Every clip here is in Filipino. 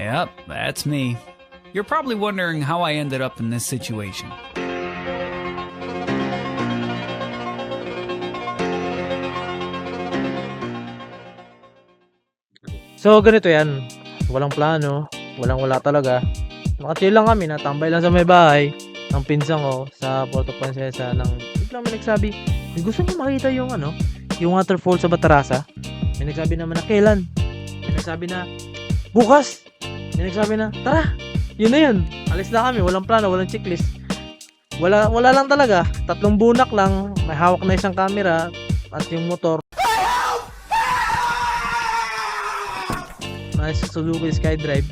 Yep, that's me. You're probably wondering how I ended up in this situation. So, ganito yan. Walang plano. Wala talaga. Nakachill lang kami. Natambay lang sa may bahay. Ang pinsan ko sa Puerto Princesa nang biglang may nagsabi, gusto niyo makita yung yung waterfall sa Batarasa? May nagsabi naman na kailan? May nagsabi na bukas. May nagsabi na tara. Yun na yun. Alis na kami. Walang plano. Walang checklist. Wala lang talaga. 3 bunak lang. May hawak na isang camera at yung motor. Sa Suzuki Skydrive,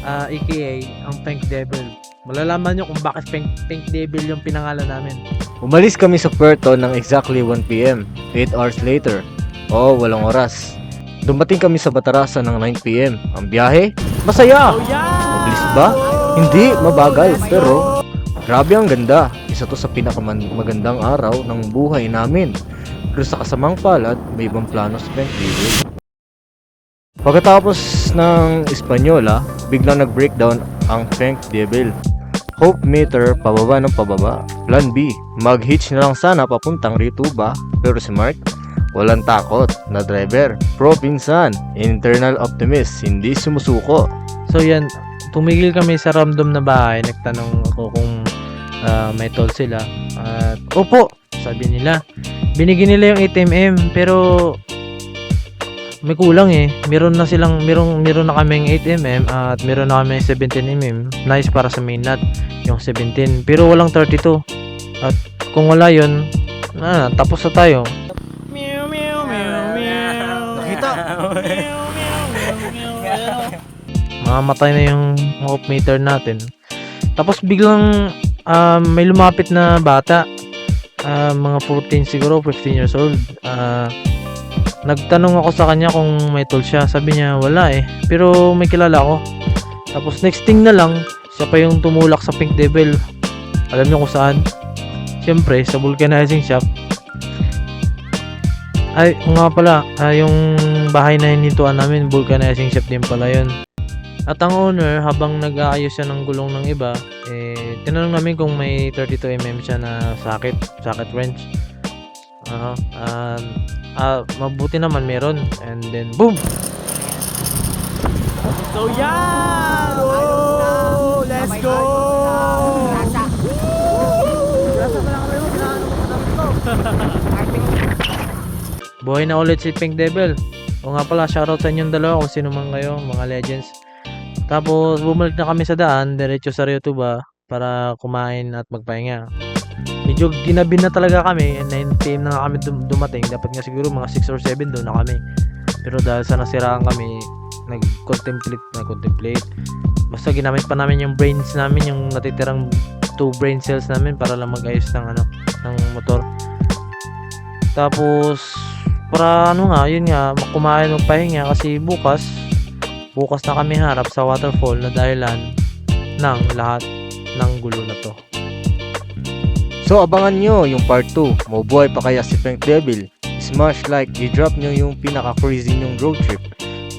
aka ang Pink Devil. Malalaman nyo kung bakit Pink Devil yung pinangalan namin. Umalis kami sa Puerto ng exactly 1 PM, 8 hours later. Oo, walang oras. Dumating kami sa Batarasa ng 9 PM. Ang biyahe? Masaya! Mabilis ba? Hindi, mabagal. Pero, grabe ang ganda. Isa to sa pinakamagandang araw ng buhay namin. Pero sa kasamang palad, may ibang plano sa Pink Devil. Pagkatapos ng Espanyola, biglang nag-breakdown ang Pink Devil. Hope meter pababa ng pababa. Plan B, mag-hitch na lang sana papuntang Rituba. Pero si Mark, walang takot na driver. Pro pinsan, internal optimist, hindi sumusuko. So yan, tumigil kami sa random na bahay. Nagtanong ako kung may toll sila. At opo, sabi nila. Binigyan nila yung 8mm pero may kulang eh. Meron na kaming 8mm at meron na kaming 17mm. Nice para sa main nut yung 17. Pero walang 32. At kung wala yun, tapos na tayo. Nakita? Mamamatay na yung off meter natin. Tapos biglang may lumapit na bata. Mga 14 siguro, 15 years old. Nagtanong ako sa kanya kung may toll siya. Sabi niya wala eh. Pero may kilala ako. Tapos next thing na lang, siya pa yung tumulak sa Pink Devil. Alam niyo kung saan? Siyempre, sa vulcanizing shop. Ay, nga pala, yung bahay na hinintuan namin, vulcanizing shop din pala yun. At ang owner, habang nag-aayos siya ng gulong ng iba, tinanong namin kung may 32mm siya na socket wrench. Mabuti naman meron. And then boom. So yeah! Oh, let's go! Buhay na ulit si Pink Devil. O nga pala, shoutout sa inyong dalawa kung sino man kayo, mga legends. Tapos bumalik na kami sa daan, diretso sa Rituba para kumain at magpahinga. Medyo ginabi na talaga kami. 9 PM na kami dumating. Dapat nga siguro mga 6 or 7 doon na kami. Pero dahil sa nasiraan kami, nag-contemplate. Basta ginamit pa namin yung brains namin, yung natitirang 2 brain cells namin para lang mag-ayos ng ng motor. Tapos para yun nga, kumain magpahinga kasi bukas na kami harap sa waterfall na dahilan ng lahat ng gulo na to. So abangan nyo yung part 2. Mabuhay pa kaya si Pink Devil? Smash like, i-drop nyo yung pinaka-crazy nyong road trip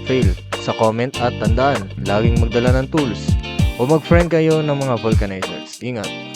fail sa comment at tandaan, laging magdala ng tools o mag-friend kayo ng mga vulcanizers. Ingat!